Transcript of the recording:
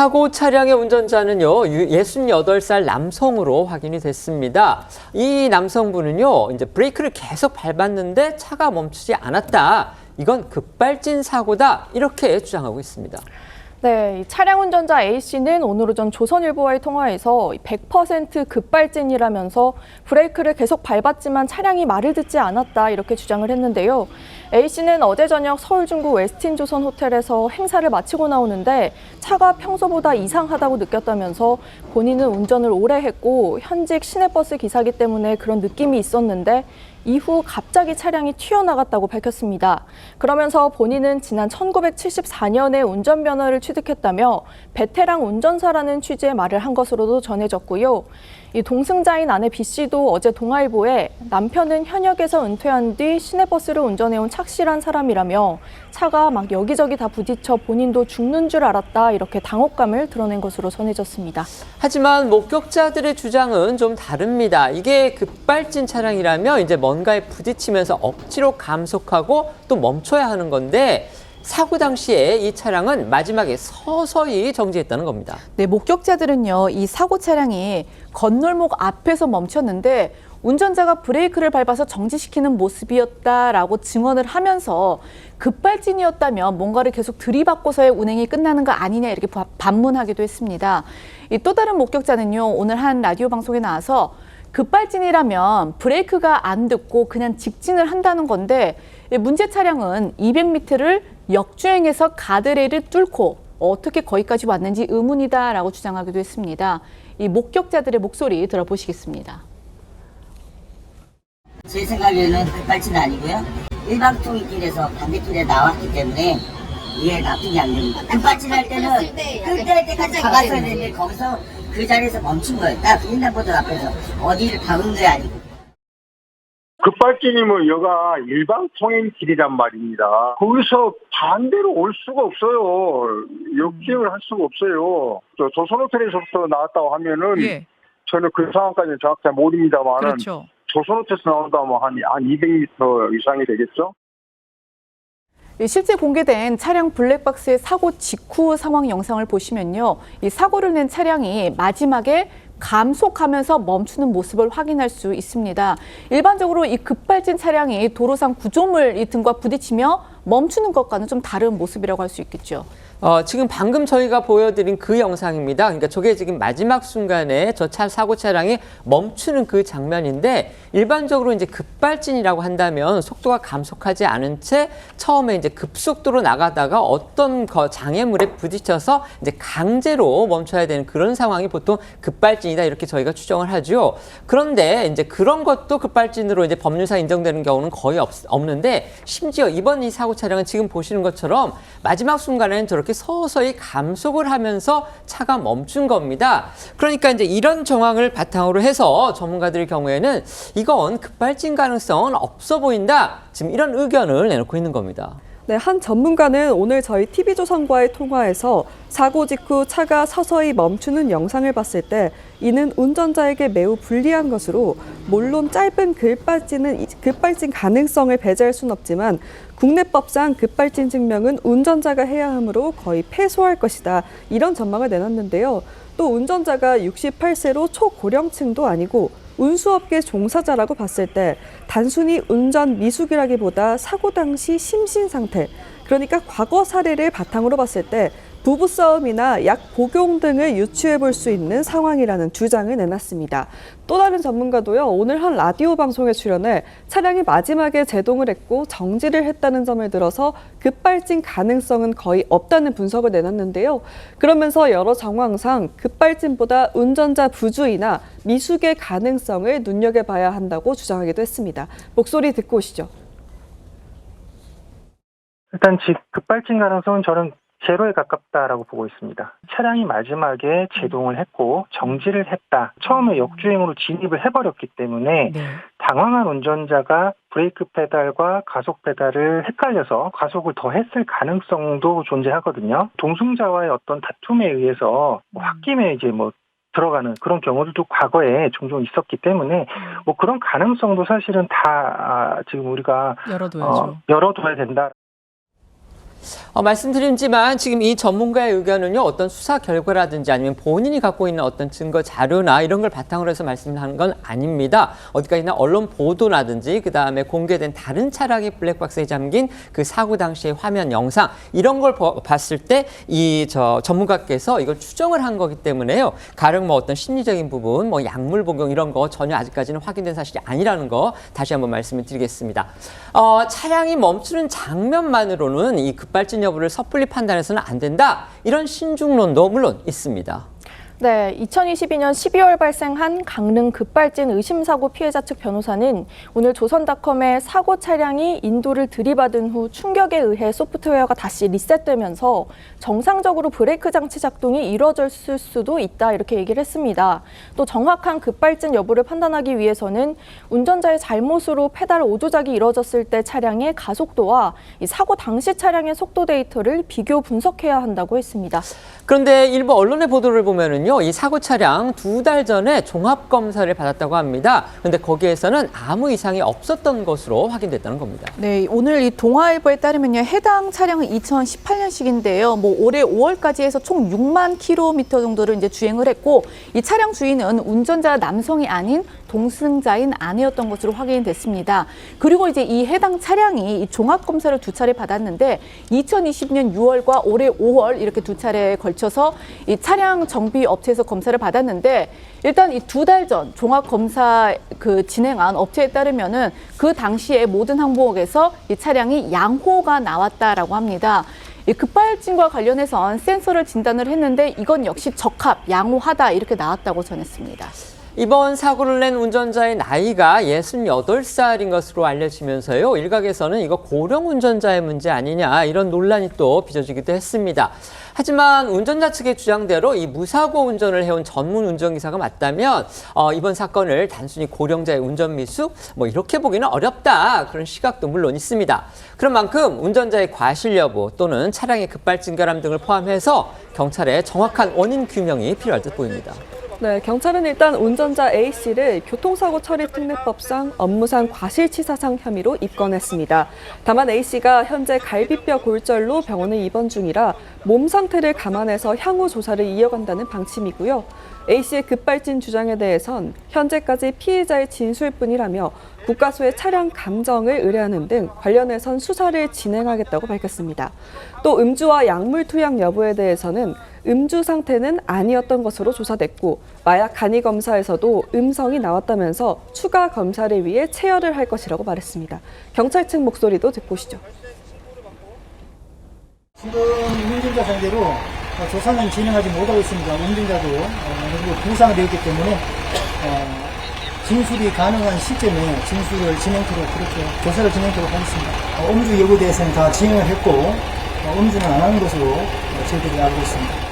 사고 차량의 운전자는요, 68살 남성으로 확인이 됐습니다. 이 남성분은요, 이제 브레이크를 계속 밟았는데 차가 멈추지 않았다. 이건 급발진 사고다. 이렇게 주장하고 있습니다. 네, 차량 운전자 A씨는 오늘 오전 조선일보와의 통화에서 100% 급발진이라면서 브레이크를 계속 밟았지만 차량이 말을 듣지 않았다 이렇게 주장을 했는데요. A씨는 어제 저녁 서울 중구 웨스틴조선 호텔에서 행사를 마치고 나오는데 차가 평소보다 이상하다고 느꼈다면서 본인은 운전을 오래 했고 현직 시내버스 기사기 때문에 그런 느낌이 있었는데 이후 갑자기 차량이 튀어나갔다고 밝혔습니다. 그러면서 본인은 지난 1974년에 운전면허를 취득했다며 베테랑 운전사라는 취지의 말을 한 것으로도 전해졌고요. 이 동승자인 아내 B씨도 어제 동아일보에 남편은 현역에서 은퇴한 뒤 시내버스를 운전해온 착실한 사람이라며 차가 막 여기저기 다 부딪혀 본인도 죽는 줄 알았다 이렇게 당혹감을 드러낸 것으로 전해졌습니다. 하지만 목격자들의 주장은 좀 다릅니다. 이게 급발진 차량이라면 이제 뭔가에 부딪히면서 억지로 감속하고 또 멈춰야 하는 건데 사고 당시에 이 차량은 마지막에 서서히 정지했다는 겁니다. 네, 목격자들은요, 이 사고 차량이 건널목 앞에서 멈췄는데 운전자가 브레이크를 밟아서 정지시키는 모습이었다라고 증언을 하면서 급발진이었다면 뭔가를 계속 들이받고서의 운행이 끝나는 거 아니냐 이렇게 반문하기도 했습니다. 또 다른 목격자는요, 오늘 한 라디오 방송에 나와서 급발진이라면 브레이크가 안 듣고 그냥 직진을 한다는 건데 문제 차량은 200m를 역주행해서 가드레일을 뚫고 어떻게 거기까지 왔는지 의문이다라고 주장하기도 했습니다. 이 목격자들의 목소리 들어보시겠습니다. 제 생각에는 급발진은 아니고요. 일방통행길에서 반대길에 나왔기 때문에 이게 납득이 안 됩니다. 급발진할 때는 끝날 때까지 가봤어야 되는데 거기서 그 자리에서 멈춘 거예요. 딱 횡단보도 앞에서 어디를 박은 게 아니고. 급발진이면 여가 일방 통행길이란 말입니다. 거기서 반대로 올 수가 없어요. 역주행을 할 수가 없어요. 조선호텔에서부터 나왔다고 하면은 저는 그 상황까지는 정확히 모릅니다만은 그렇죠. 조선호텔에서 나온다면 한 200m 이상이 되겠죠? 실제 공개된 차량 블랙박스의 사고 직후 상황 영상을 보시면요. 이 사고를 낸 차량이 마지막에 감속하면서 멈추는 모습을 확인할 수 있습니다. 일반적으로 이 급발진 차량이 도로상 구조물 등과 부딪히며 멈추는 것과는 좀 다른 모습이라고 할 수 있겠죠. 지금 방금 저희가 보여드린 그 영상입니다. 그러니까 저게 지금 마지막 순간에 저 사고 차량이 멈추는 그 장면인데 일반적으로 이제 급발진이라고 한다면 속도가 감속하지 않은 채 처음에 이제 급속도로 나가다가 어떤 장애물에 부딪혀서 이제 강제로 멈춰야 되는 그런 상황이 보통 급발진이다 이렇게 저희가 추정을 하죠. 그런데 이제 그런 것도 급발진으로 이제 법률상 인정되는 경우는 거의 없는데 심지어 이번 이 사고 차량은 지금 보시는 것처럼 마지막 순간에는 저렇게 서서히 감속을 하면서 차가 멈춘 겁니다. 그러니까 이제 이런 정황을 바탕으로 해서 전문가들의 경우에는 이건 급발진 가능성은 없어 보인다. 지금 이런 의견을 내놓고 있는 겁니다. 네, 한 전문가는 오늘 저희 TV조선과의 통화에서 사고 직후 차가 서서히 멈추는 영상을 봤을 때 이는 운전자에게 매우 불리한 것으로 물론 짧은 급발진 가능성을 배제할 수는 없지만 국내법상 급발진 증명은 운전자가 해야 하므로 거의 패소할 것이다. 이런 전망을 내놨는데요. 또 운전자가 68세로 초고령층도 아니고 운수업계 종사자라고 봤을 때 단순히 운전 미숙이라기보다 사고 당시 심신 상태, 그러니까 과거 사례를 바탕으로 봤을 때 부부싸움이나 약 복용 등을 유추해 볼 수 있는 상황이라는 주장을 내놨습니다. 또 다른 전문가도요, 오늘 한 라디오 방송에 출연해 차량이 마지막에 제동을 했고 정지를 했다는 점을 들어서 급발진 가능성은 거의 없다는 분석을 내놨는데요. 그러면서 여러 정황상 급발진보다 운전자 부주의나 미숙의 가능성을 눈여겨봐야 한다고 주장하기도 했습니다. 목소리 듣고 오시죠. 일단 급발진 가능성은 저는 제로에 가깝다라고 보고 있습니다. 차량이 마지막에 제동을 했고 정지를 했다. 처음에 역주행으로 진입을 해버렸기 때문에 당황한 운전자가 브레이크 페달과 가속 페달을 헷갈려서 가속을 더 했을 가능성도 존재하거든요. 동승자와의 어떤 다툼에 의해서 홧김에 이제 들어가는 그런 경우들도 과거에 종종 있었기 때문에 그런 가능성도 사실은 다 지금 우리가 열어둬야 된다. 말씀드리지만 지금 이 전문가의 의견은요, 어떤 수사 결과라든지 아니면 본인이 갖고 있는 어떤 증거 자료나 이런 걸 바탕으로 해서 말씀하는 건 아닙니다. 어디까지나 언론 보도라든지 그다음에 공개된 다른 차량이 블랙박스에 잠긴 그 사고 당시의 화면 영상 이런 걸 봤을 때 이 전문가께서 이걸 추정을 한 거기 때문에요. 가령 뭐 어떤 심리적인 부분, 뭐 약물 복용 이런 거 전혀 아직까지는 확인된 사실이 아니라는 거 다시 한번 말씀을 드리겠습니다. 차량이 멈추는 장면만으로는 이 급발진 여부를 섣불리 판단해서는 안 된다. 이런 신중론도 물론 있습니다. 네, 2022년 12월 발생한 강릉 급발진 의심사고 피해자 측 변호사는 오늘 조선닷컴의 사고 차량이 인도를 들이받은 후 충격에 의해 소프트웨어가 다시 리셋되면서 정상적으로 브레이크 장치 작동이 이루어졌을 수도 있다 이렇게 얘기를 했습니다. 또 정확한 급발진 여부를 판단하기 위해서는 운전자의 잘못으로 페달 오조작이 이루어졌을 때 차량의 가속도와 이 사고 당시 차량의 속도 데이터를 비교 분석해야 한다고 했습니다. 그런데 일부 언론의 보도를 보면은요, 이 사고 차량 2달 전에 종합 검사를 받았다고 합니다. 그런데 거기에서는 아무 이상이 없었던 것으로 확인됐다는 겁니다. 네, 오늘 이 동아일보에 따르면요, 해당 차량은 2018년식인데요. 뭐 올해 5월까지 해서 총 6만 킬로미터 정도를 이제 주행을 했고, 이 차량 주인은 운전자 남성이 아닌 동승자인 아내였던 것으로 확인이 됐습니다. 그리고 이제 이 해당 차량이 이 종합 검사를 2차례 받았는데 2020년 6월과 올해 5월 이렇게 2차례에 걸쳐서 이 차량 정비 업체에서 검사를 받았는데, 일단 이 2달 전 종합 검사 진행한 업체에 따르면은 그 당시에 모든 항목에서 이 차량이 양호가 나왔다라고 합니다. 이 급발진과 관련해선 센서를 진단을 했는데 이건 역시 적합, 양호하다 이렇게 나왔다고 전했습니다. 이번 사고를 낸 운전자의 나이가 68살인 것으로 알려지면서요. 일각에서는 이거 고령 운전자의 문제 아니냐 이런 논란이 또 빚어지기도 했습니다. 하지만 운전자 측의 주장대로 이 무사고 운전을 해온 전문 운전기사가 맞다면 이번 사건을 단순히 고령자의 운전 미숙 뭐 이렇게 보기는 어렵다 그런 시각도 물론 있습니다. 그런 만큼 운전자의 과실 여부 또는 차량의 급발진 결함 등을 포함해서 경찰의 정확한 원인 규명이 필요할 듯 보입니다. 네, 경찰은 일단 운전자 A씨를 교통사고 처리 특례법상 업무상 과실치사상 혐의로 입건했습니다. 다만 A씨가 현재 갈비뼈 골절로 병원에 입원 중이라 몸 상태를 감안해서 향후 조사를 이어간다는 방침이고요. A씨의 급발진 주장에 대해선 현재까지 피해자의 진술뿐이라며 국과수의 차량 감정을 의뢰하는 등 관련해선 수사를 진행하겠다고 밝혔습니다. 또 음주와 약물 투약 여부에 대해서는 음주 상태는 아니었던 것으로 조사됐고 마약 간이 검사에서도 음성이 나왔다면서 추가 검사를 위해 체열을 할 것이라고 말했습니다. 경찰 측 목소리도 듣고 오시죠. 지금 운전자 상대로 조사는 진행하지 못하고 있습니다. 운전자도 부상이 되었기 때문에 진술이 가능한 시점에 진술을 진행토록 그렇게 조사를 진행토록 하겠습니다. 음주 여부에 대해서는 다 진행을 했고 음주는 안 하는 것으로 저희들이 알고 있습니다.